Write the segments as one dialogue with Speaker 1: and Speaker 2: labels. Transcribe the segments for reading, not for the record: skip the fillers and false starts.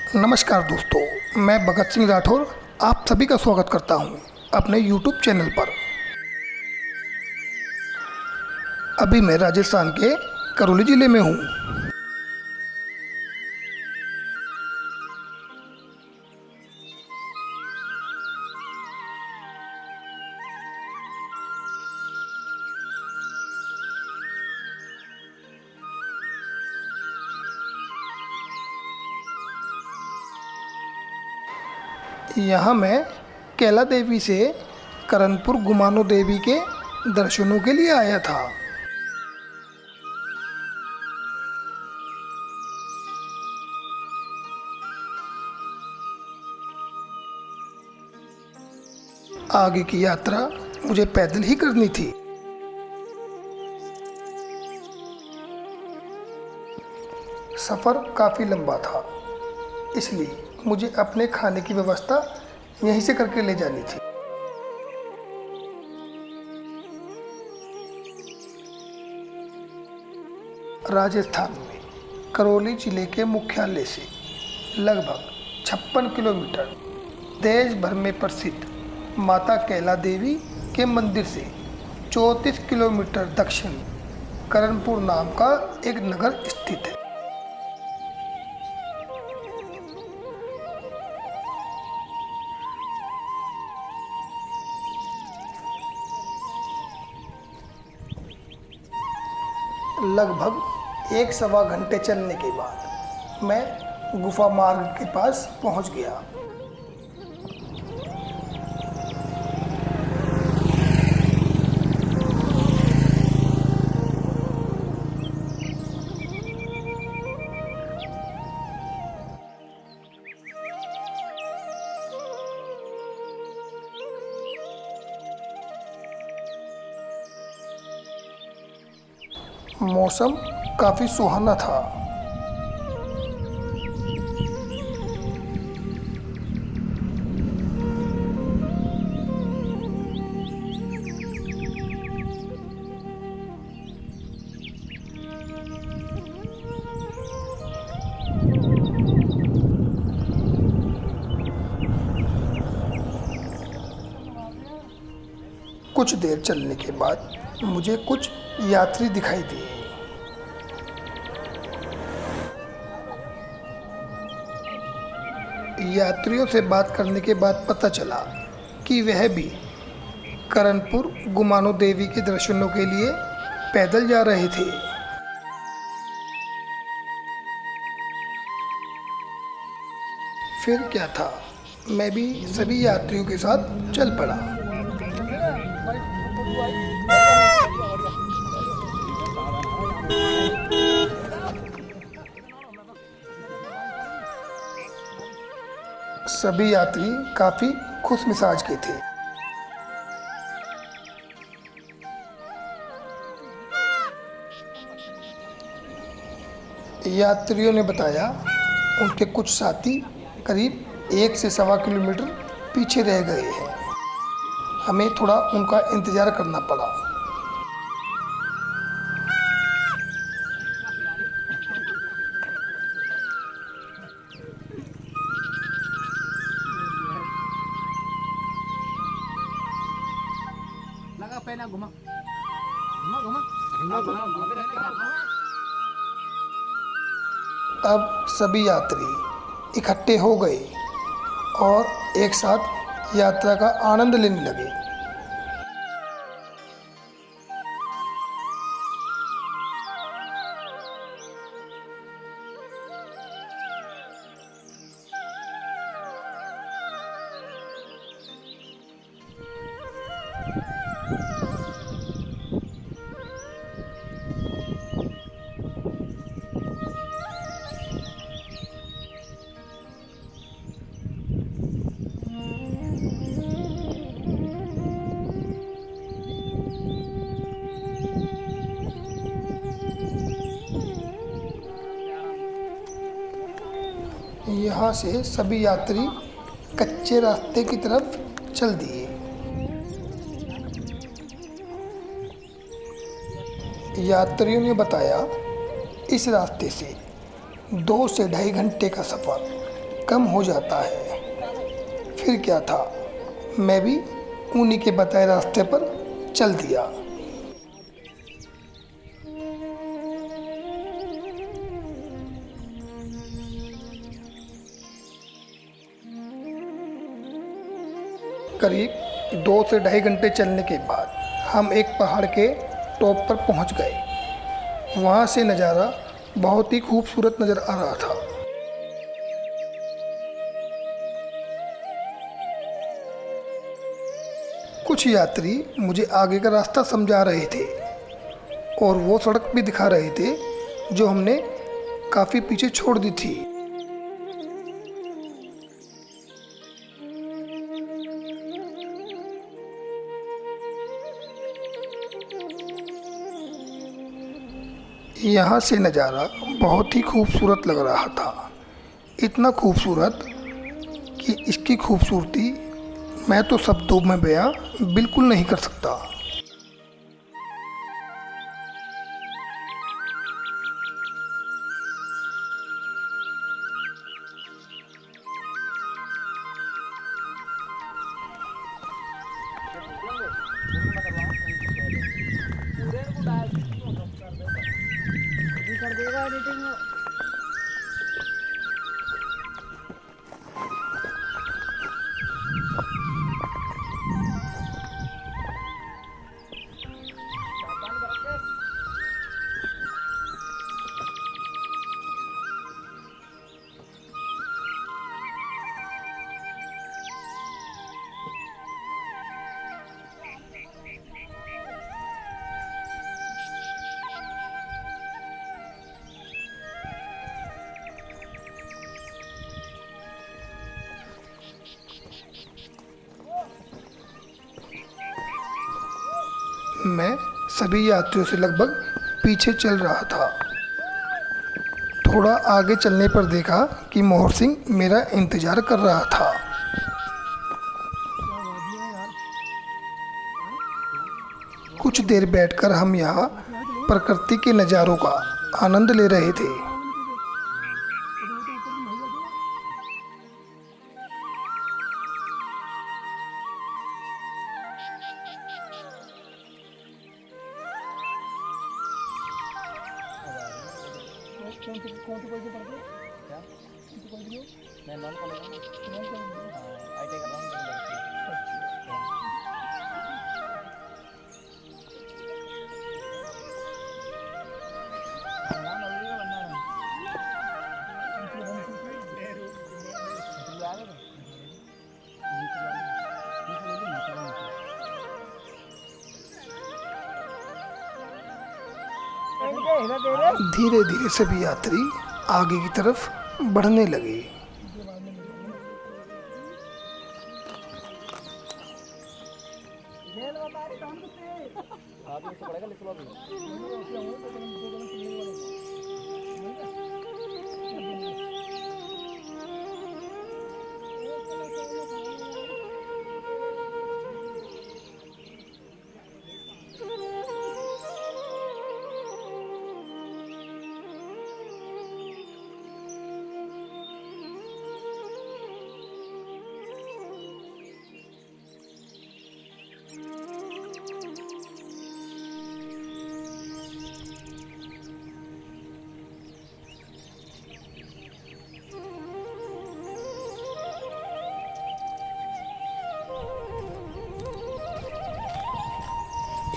Speaker 1: नमस्कार दोस्तों, मैं भगत सिंह राठौर आप सभी का स्वागत करता हूं अपने YouTube चैनल पर। अभी मैं राजस्थान के करौली ज़िले में हूं। यहाँ मैं कैला देवी से करणपुर गुमानो देवी के दर्शनों के लिए आया था। आगे की यात्रा मुझे पैदल ही करनी थी। सफ़र काफ़ी लंबा था, इसलिए मुझे अपने खाने की व्यवस्था यहीं से करके ले जानी थी। राजस्थान में करौली जिले के मुख्यालय से लगभग 56 किलोमीटर देश भर में प्रसिद्ध माता कैला देवी के मंदिर से 34 किलोमीटर दक्षिण करणपुर नाम का एक नगर स्थित है। लगभग 1-1.25 घंटे चलने के बाद मैं गुफा मार्ग के पास पहुंच गया। मौसम काफ़ी सुहाना था। कुछ देर चलने के बाद मुझे कुछ यात्री दिखाई दिए। यात्रियों से बात करने के बाद पता चला कि वह भी करणपुर गुमानो देवी के दर्शनों के लिए पैदल जा रहे थे। फिर क्या था, मैं भी सभी यात्रियों के साथ चल पड़ा। सभी यात्री काफ़ी खुश मिजाज के थे। यात्रियों ने बताया उनके कुछ साथी करीब 1 से 1.25 किलोमीटर पीछे रह गए हैं। हमें थोड़ा उनका इंतज़ार करना पड़ा। अब सभी यात्री इकट्ठे हो गए और एक साथ यात्रा का आनंद लेने लगे। यहाँ से सभी यात्री कच्चे रास्ते की तरफ चल दिए। यात्रियों ने बताया इस रास्ते से 2 से ढाई घंटे का सफ़र कम हो जाता है। फिर क्या था, मैं भी उन्हीं के बताए रास्ते पर चल दिया। करीब 2 से ढाई घंटे चलने के बाद हम एक पहाड़ के टॉप पर पहुंच गए। वहां से नज़ारा बहुत ही खूबसूरत नज़र आ रहा था। कुछ यात्री मुझे आगे का रास्ता समझा रहे थे और वो सड़क भी दिखा रहे थे जो हमने काफ़ी पीछे छोड़ दी थी। यहाँ से नज़ारा बहुत ही खूबसूरत लग रहा था। इतना खूबसूरत कि इसकी खूबसूरती मैं तो शब्दों में बयां बिल्कुल नहीं कर सकता। मैं सभी यात्रियों से लगभग पीछे चल रहा था। थोड़ा आगे चलने पर देखा कि मोहर सिंह मेरा इंतज़ार कर रहा था। कुछ देर बैठकर हम यहाँ प्रकृति के नज़ारों का आनंद ले रहे थे। धीरे धीरे सभी यात्री आगे की तरफ बढ़ने लगे।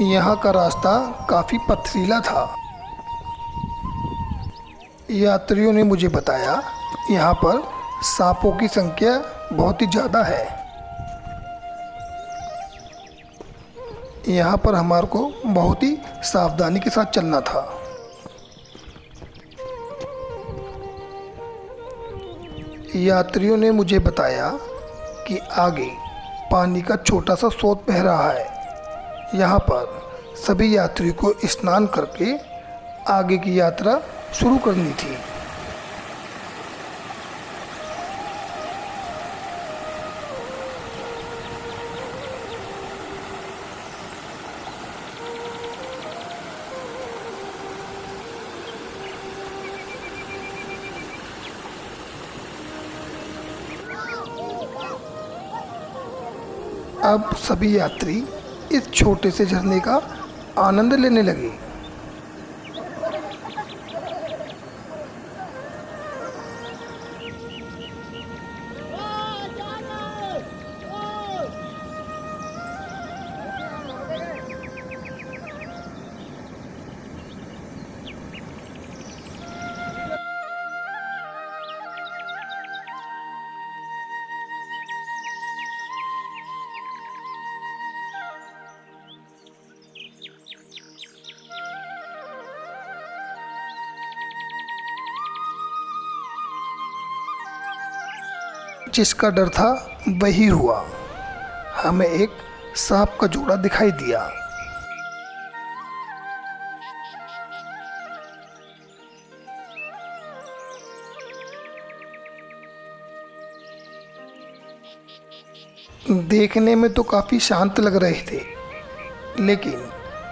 Speaker 1: यहाँ का रास्ता काफ़ी पथरीला था। यात्रियों ने मुझे बताया यहाँ पर सांपों की संख्या बहुत ही ज़्यादा है। यहाँ पर हमारे को बहुत ही सावधानी के साथ चलना था। यात्रियों ने मुझे बताया कि आगे पानी का छोटा सा स्रोत बह रहा है। यहाँ पर सभी यात्रियों को स्नान करके आगे की यात्रा शुरू करनी थी। अब सभी यात्री इस छोटे से झरने का आनंद लेने लगे। जिसका डर था वही हुआ। हमें एक सांप का जोड़ा दिखाई दिया। देखने में तो काफ़ी शांत लग रहे थे, लेकिन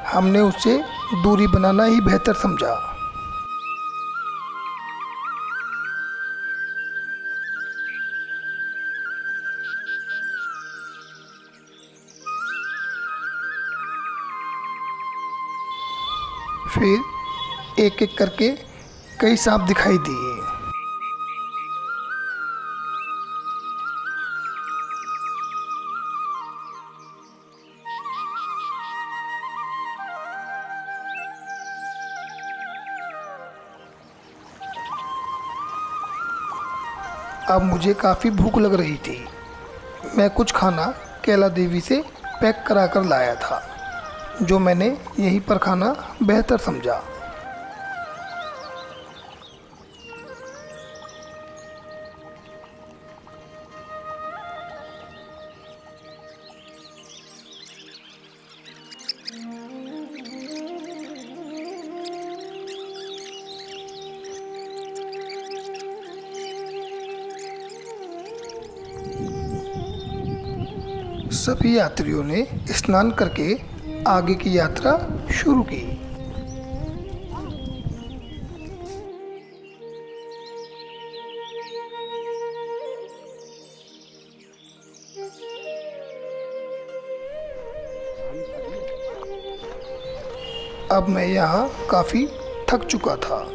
Speaker 1: हमने उससे दूरी बनाना ही बेहतर समझा। फिर एक एक करके कई सांप दिखाई दिए। अब मुझे काफ़ी भूख लग रही थी। मैं कुछ खाना कैला देवी से पैक करा कर लाया था, जो मैंने यहीं पर खाना बेहतर समझा। सभी यात्रियों ने स्नान करके आगे की यात्रा शुरू की। अब मैं यहाँ काफ़ी थक चुका था।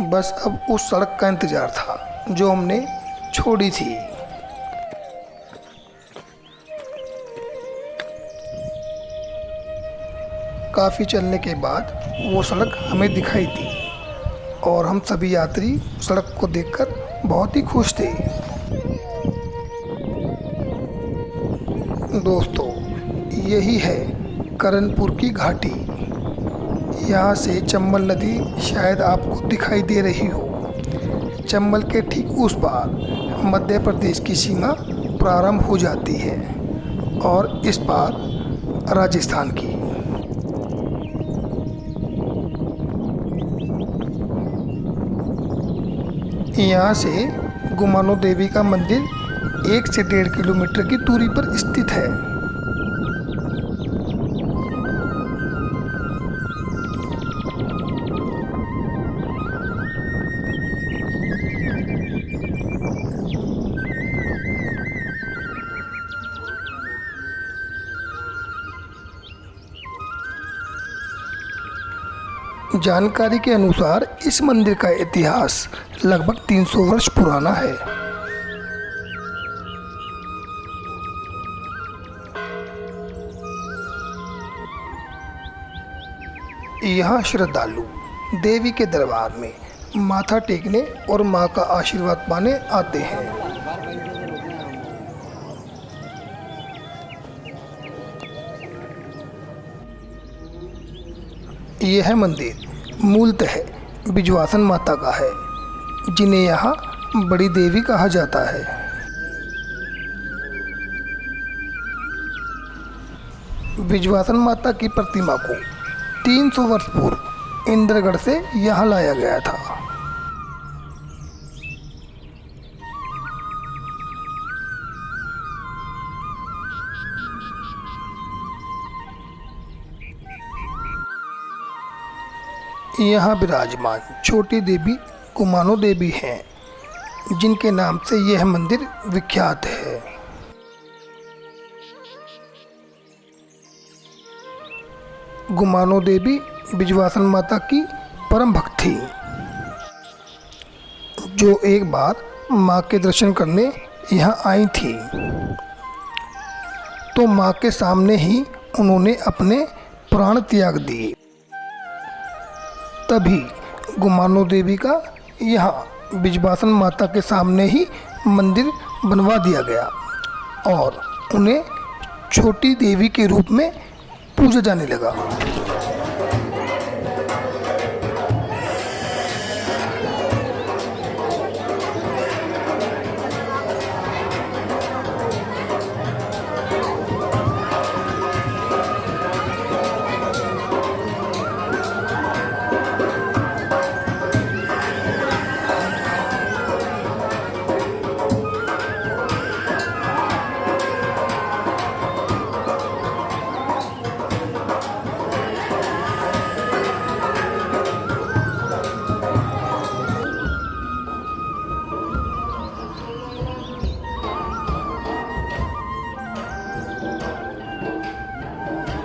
Speaker 1: बस अब उस सड़क का इंतज़ार था जो हमने छोड़ी थी। काफ़ी चलने के बाद वो सड़क हमें दिखाई दी और हम सभी यात्री सड़क को देखकर बहुत ही खुश थे। दोस्तों, यही है करनपुर की घाटी। यहाँ से चंबल नदी शायद आपको दिखाई दे रही हो। चंबल के ठीक उस पार मध्य प्रदेश की सीमा प्रारंभ हो जाती है और इस पार राजस्थान की। यहाँ से गुमानो देवी का मंदिर 1 से 1.5 किलोमीटर की दूरी पर स्थित है। जानकारी के अनुसार इस मंदिर का इतिहास लगभग 300 वर्ष पुराना है। यहाँ श्रद्धालु देवी के दरबार में माथा टेकने और मां का आशीर्वाद पाने आते हैं। यह मंदिर मूलतः विजवासन माता का है, जिन्हें यहाँ बड़ी देवी कहा जाता है। विजवासन माता की प्रतिमा को 300 वर्ष पूर्व इंद्रगढ़ से यहाँ लाया गया था। यहाँ विराजमान छोटी देवी गुमानो देवी हैं, जिनके नाम से यह मंदिर विख्यात है। गुमानो देवी बिजवासन माता की परम भक्त थी, जो एक बार माँ के दर्शन करने यहाँ आई थी। तो माँ के सामने ही उन्होंने अपने प्राण त्याग दिए। तभी गुमानो देवी का यहाँ बिजवासन माता के सामने ही मंदिर बनवा दिया गया और उन्हें छोटी देवी के रूप में पूजा जाने लगा।